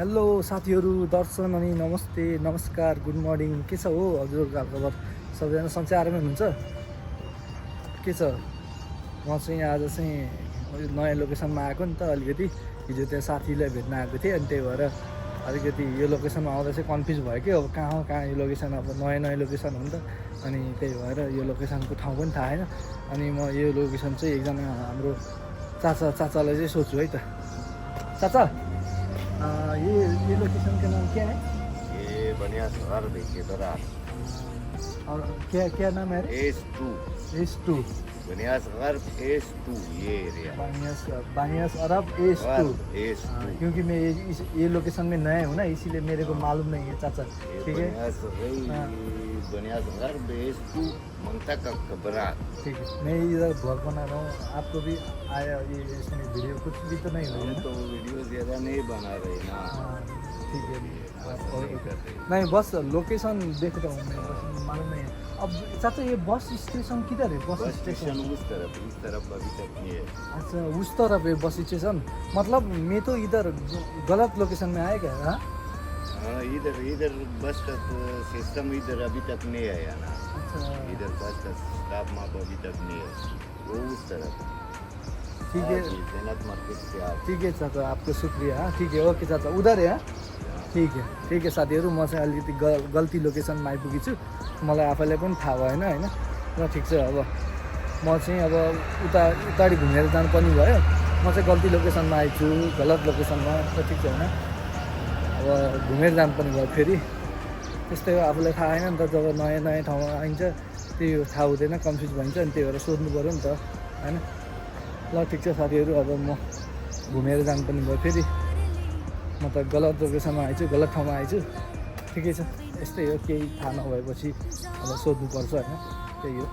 Hello साथीहरू, दर्शन अनि नमस्ते, नमस्कार, गुड मर्निङ। के छ हो हजुरहरूको हालखबर? सबैजना सन्चै आरामै हुनुहुन्छ? के छ? म चाहिँ आज चाहिँ नयाँ लोकेसनमा आएको नि त। अलिकति हिजो त्यहाँ साथीलाई भेट्न आएको थिएँ, अनि त्यही भएर अलिकति यो लोकेसनमा आउँदा चाहिँ कन्फ्युज भयो कि अब कहाँ हो कहाँ यो लोकेसन। अब नयाँ लोकेसन हो नि त, अनि त्यही भएर यो लोकेसनको ठाउँ पनि थाहा छैन। अनि म यो लोकेसन चाहिँ एकजना हाम्रो चाचालाई चाहिँ सोध्छु है त। चाचा, ये लोकेशन का नाम क्या है? ये बढ़िया घर देखिए जरा। और क्या क्या नाम है? S2 S2 बढ़िया घर S2 ये एरिया बानियास अरब S2। S2 क्योंकि मैं ये लोकेशन में नया हूँ ना, इसीलिए मेरे को मालूम नहीं है चाचा। ठीक है, बढ़िया घर S2 ममता का कबरा। ठीक है। मैं इधर ब्लॉग बना रहा हूँ, आपको भी आया ये इसमें वीडियो कुछ भी तो नहीं हुआ हम ना? तो वीडियो ज्यादा नहीं बना रहे ना। हाँ, ठीक है। और नहीं करते। नहीं, बस लोकेशन देख रहा हूँ मैं, बस मालूम नहीं है। अब चाचा ये बस स्टेशन किधर है? बस बस स्टेशन स्टेशन इस तरफ अभी तक नहीं है। अच्छा, उस तरफ है बस स्टेशन। मतलब मैं तो इधर गलत लोकेशन में आया क्या? हाँ, हाँ इधर बस स्टॉप सिस्टम इधर अभी तक नहीं आया ना। अच्छा, इधर बस का स्टॉप माप अभी तक नहीं है, वो उस तरफ। ठीक है, जन्नत मार्केट के आगे। ठीक है चाचा, आपको शुक्रिया। हाँ, ठीक है, ओके चाचा, उधर है। हाँ, ठीक है साथीहरू, म चाहिँ अलिकति गल्ती लोकेसनमा आइपुगेको छु। मलाई आफैलाई पनि थाहा भएन होइन। र ठिक छ, अब म चाहिँ अब उताडि घुमेर जानुपर्ने भयो। म चाहिँ गल्ती लोकेसनमा आइछु, गलत लोकेसनमा। त ठिक छ होइन, अब घुमेर जानुपर्ने भयो फेरि। त्यस्तै हो, आफूलाई थाहा छैन नि त। जब नयाँ ठाउँमा आइन्छ त्यही हो, थाहा हुँदैन, कन्फ्युज भइन्छ। अनि त्यही भएर सोध्नु पऱ्यो नि त होइन। ल ठिक छ साथीहरू, अब म घुमेर जानुपर्ने भयो फेरि। म त गलत लोकेसनमा आइछु, गलत ठाउँमा आइछु। ठिकै छ, यस्तै हो, केही थाहा नभएपछि अब सोध्नुपर्छ होइन, त्यही हो।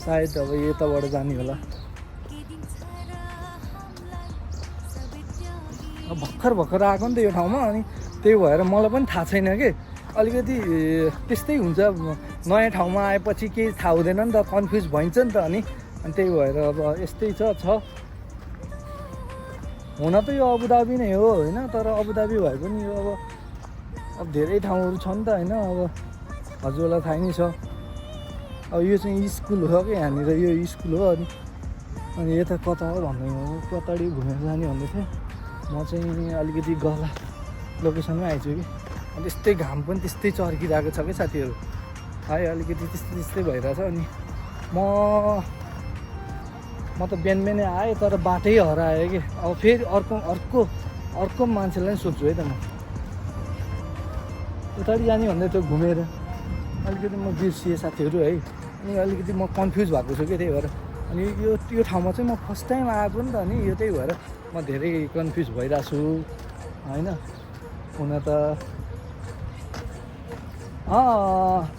सायद अब यताबाट जाने होला। अब भर्खर आएको नि त यो ठाउँमा, अनि त्यही भएर मलाई पनि थाहा छैन कि। अलिकति त्यस्तै हुन्छ, नयाँ ठाउँमा आएपछि केही थाहा हुँदैन नि त, कन्फ्युज भइन्छ नि त। अनि त्यही भएर अब यस्तै छ। हुन त यो अबुधाबी नै हो होइन, तर अबुधाबी भए पनि यो अब धेरै ठाउँहरू छ नि त होइन। अब हजुरलाई थाहा नै छ। अब यो चाहिँ स्कुल हो कि यहाँनिर, यो स्कुल हो। अनि यता कता हो भन्दै हो, कताडि घुमेर जाने भन्दै थिएँ। म चाहिँ अलिकति गलत लोकेसनमै आइछु कि। अनि त्यस्तै घाम पनि त्यस्तै चर्किरहेको छ कि साथीहरू, है अलिकति त्यस्तै भइरहेछ। अनि म त बिहानै आएँ, तर बाटै हराएँ कि। अब फेरि अर्को मान्छेलाई नि सोध्छु है त। म उताडि जाने भन्दै थियो घुमेर, अलिकति म बिर्सिएँ साथीहरू है। अनि अलिकति म कन्फ्युज भएको छु कि, त्यही भएर। अनि यो ठाउँमा चाहिँ म फर्स्ट टाइम आएको नि त, अनि यो त्यही भएर म धेरै कन्फ्युज भइरहेको छु होइन। हुन त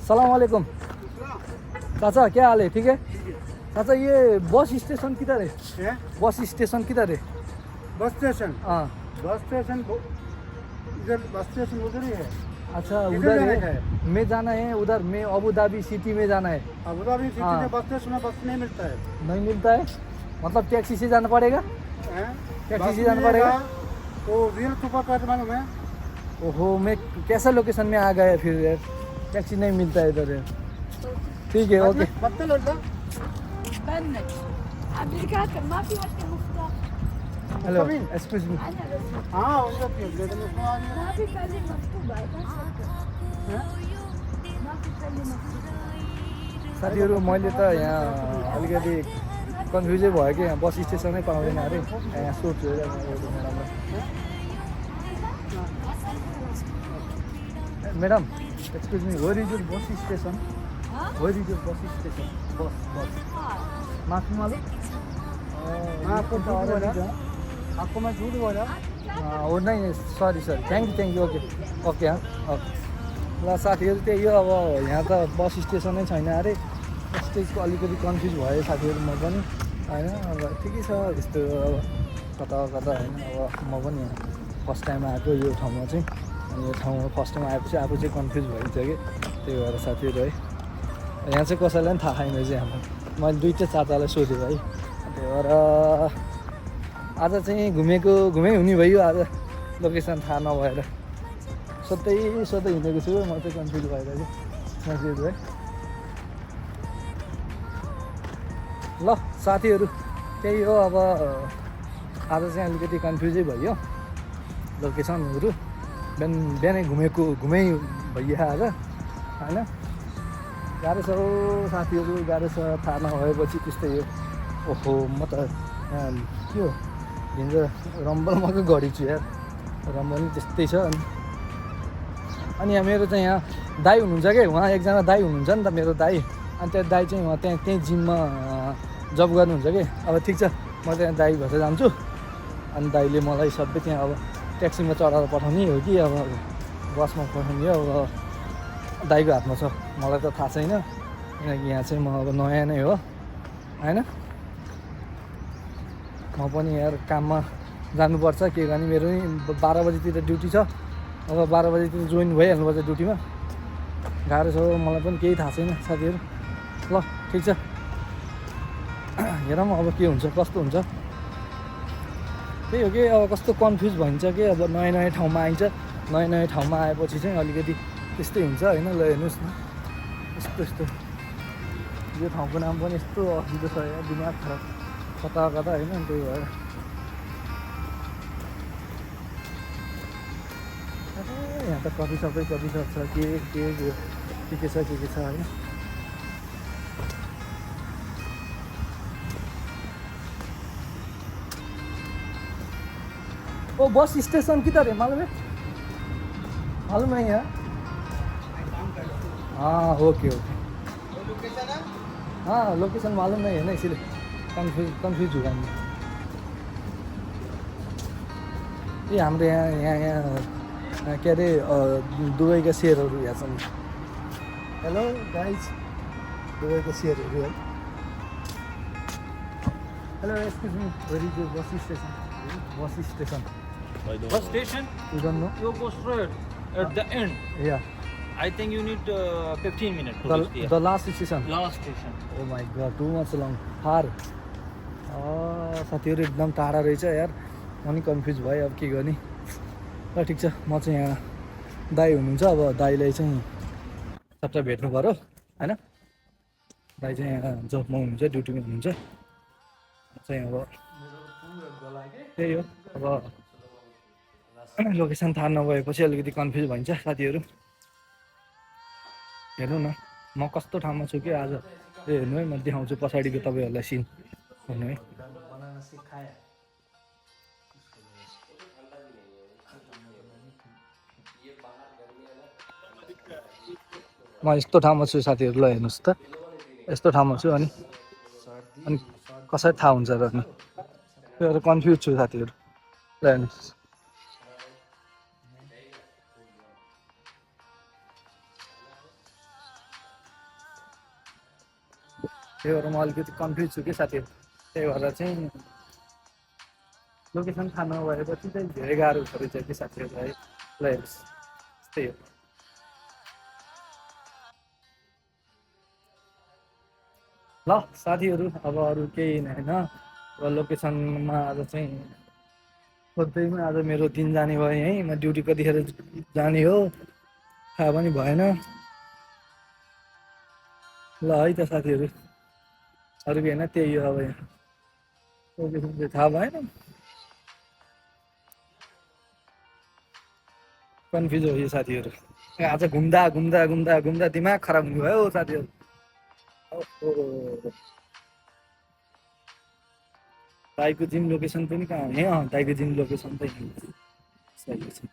सलाम वालेकुम चाचा, क्या हाल है? ठीक है चाचा, ये बस स्टेशन किधर है? बस स्टेशन किधर है? बस स्टेशन हाँ, इधर बस स्टेशन उधर ही है। अच्छा किधर उधर जाना है। है? मैं जाना है उधर, मैं अबू धाबी सिटी में जाना है। अबू धाबी सिटी हाँ। में बस स्टेशन में बस नहीं मिलता है। नहीं मिलता है? मतलब टैक्सी से जाना पड़ेगा? हैं? टैक्सी बस से जाना पड़ेगा? मिलेगा, तो रियल सुपर कार्ड मालूम है? ओहो, मैं कैसा लोकेशन में आ गया फिर यार, टैक्सी नहीं मिलता है इधर यार। ठीक है, ओके। बत्ते लड़का بنك أمريكا ما في وقت مفتاح हेलो, कभी? Excuse me. أنا بس हाँ उधर थी लेकिन उसमें आ गया। ما في كلمة مكتوبة हैं? ما في كلمة مكتوبة साथीहरू, मैले त यहाँ अलिकति कन्फ्युजै भयो कि यहाँ बस स्टेसनै पाउँदैन अरे। यहाँ सोध्छु है madam, excuse me, where is your bus station? Where is your bus station? बस माफी मालूम? हाँ, आपको तो झूठ बोला। है। आपको मैं झूठ बोला। हो नहीं, सरी थ्याङ्क यू, ओके हाँ, ओके। ल साथीहरू, त्यही हो, अब यहाँ त बस स्टेसनै छैन अरे। त्यस्तैको अलिकति कन्फ्युज भयो साथीहरू, म पनि होइन। अब ठिकै छ, यस्तो अब कता होइन। अब म पनि यहाँ फर्स्ट टाइम आएको यो ठाउँमा चाहिँ। अनि यो ठाउँमा फर्स्ट टाइम आएपछि आफू चाहिँ कन्फ्युज भइन्छ कि, त्यही भएर साथीहरू है। यहाँ चाहिँ कसैलाई पनि थाहा छैन चाहिँ हाम्रो। मैले दुईवटा चाचालाई सोधेँ है, त्यही भएर आज चाहिँ घुमै हुने भयो आज। लोकेसन थाहा नभएर सोध्दै हिँडेको छु म चाहिँ कन्फ्युज भएर चाहिँ साथीहरू है। ल साथीहरू त्यही हो, अब आज चाहिँ अलिकति कन्फ्युजै भयो लोकेसनहरू। बिहानै घुमै भइयो आज होइन। गाह्रो छ हौ साथीहरू, गाह्रो छ। थाहा नभएपछि त्यस्तै हो। ओहो म त यहाँ के हो हिँड्छ रम्बलमा गढी छु यार, रम्बल नि त्यस्तै छ। अनि यहाँ मेरो चाहिँ यहाँ दाई हुनुहुन्छ कि, उहाँ एकजना दाई हुनुहुन्छ नि त मेरो दाई। अनि त्यो दाई चाहिँ उहाँ त्यहीँ जिममा जब गर्नुहुन्छ कि। अब ठिक छ म त्यहाँ दाई भएर जान्छु, अनि दाईले मलाई सबै त्यहाँ अब ट्याक्सीमा चढाएर पठाउने हो कि अब बसमा पठाउने हो, अब दाईको हातमा छ। मलाई त थाहा छैन किनकि यहाँ चाहिँ म अब नयाँ नै हो होइन। म पनि यार काममा जानुपर्छ के गर्ने, मेरो नि 12 बजीतिर ड्युटी छ। अब 12 बजीतिर जोइन भइहाल्नुपर्छ ड्युटीमा। गाह्रो छ मलाई पनि केही थाहा छैन साथीहरू। ल ठिक छ हेरौँ अब के हुन्छ कस्तो हुन्छ। त्यही हो कि अब कस्तो कन्फ्युज भइन्छ कि अब नयाँ ठाउँमा आइन्छ। नयाँ ठाउँमा आएपछि चाहिँ अलिकति त्यस्तै हुन्छ होइन। ल हेर्नुहोस् न यस्तो यो ठाउँको नाम पनि यस्तो असिलो छ यार, दिमाग खराब कता होइन। त्यही भएर यहाँ त कफी सप छ के छ होइन। ओ बस स्टेशन किधर है मालूम है यहाँ? हाँ ओके हाँ लोकेशन मालूम नहीं है ना, इसीलिए कंफ्यूज हुआ मैं। ये हाम्रो यहाँ के अरे दुबईका सेयरहरू यहाँ छन्। हेलो गाइज, दुबईको सेयरहरू है। Hello excuse me, where is bus station? Bus station, You don't know? you go straight at the end. Yeah. I think you need 15 minutes to reach there. The last station. Last station. Oh my god, too much long. Far साथीहरू एकदम टाढा रहेछ यार। म नि confuse भयो अब के गर्ने। ल ठिक छ म चाहिँ यहाँ दाई हुनुहुन्छ, अब दाईलाई चाहिँ सबटा भेट्नु पऱ्यो होइन। दाई चाहिँ यहाँ जबमा हुनुहुन्छ, ड्युटीमा हुनुहुन्छ चाहिँ। अब त्यही हो, अब लोकेसन थाहा नभएपछि अलिकति कन्फ्युज भइन्छ साथीहरू। हेर्नु न म कस्तो ठाउँमा छु कि आज। हेर्नु है म देखाउँछु पछाडिको तपाईँहरूलाई सिन हेर्नु है। म यस्तो ठाउँमा छु साथीहरू, ल हेर्नुहोस् त यस्तो ठाउँमा छु। अनि कसरी थाहा हुन्छ र नि, त्यो कन्फ्युज छु साथीहरू। ल हेर्नुहोस् त्यही भएर म अलिकति कन्फ्युज छु कि साथीहरू। त्यही भएर चाहिँ लोकेसन थाहा नभएपछि चाहिँ धेरै गाह्रो हुँदो रहेछ कि साथीहरूलाई। ल हेर्नुहोस् त्यही हो। ल साथीहरू अब अरू केही होइन। अब लोकेसनमा आज चाहिँ खोज्दैमा आज मेरो दिन जाने भयो यहीँ। म ड्युटी कतिखेर जाने हो थाहा पनि भएन। ल है त साथीहरू, अरू के होइन त्यही हो। अब यहाँ लोकेसन चाहिँ थाहा भएन, कन्फ्युज हो यो साथीहरू। आज घुम्दा दिमाग खराब हुनुभयो साथीहरू। दाईको जिम लोकेसन पनि कहाँ हो? यहाँ दाईको जिम लोकेसन त सही छ।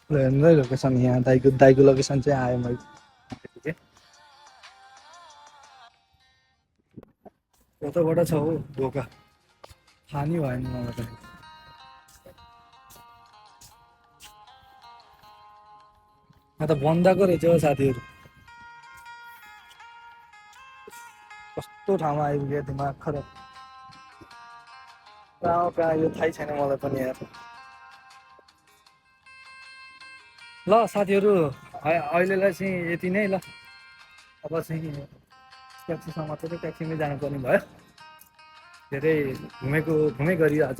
ल हेर्नु है लोकेसन, यहाँ दाईको लोकेसन चाहिँ आयो मैले। कताबाट छ हो धोका, थाहा नै भएन मलाई पनि। यहाँ त बन्दाको रहेछ हो साथीहरू। कस्तो ठाउँमा आइपुग्यो, दिमाग खराब। कहाँ यो थाहै छैन मलाई पनि यार। ल साथीहरू अहिलेलाई चाहिँ यति नै ल। अब चाहिँ ट्याक्सीसँग मात्रै ट्याक्सीमै जानुपर्ने भयो। धेरै घुमै गरियो आज,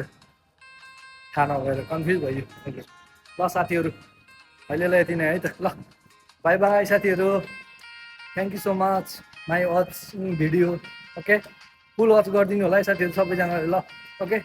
थाहा नभएर कन्फ्युज भयो अहिले। ल साथीहरू अहिलेलाई यति नै है त। ल बाई बाई साथीहरू, thank you so much my watching video. Okay, full watch गरिदिनु होला है साथीहरू सबैजनाले। ल ओके।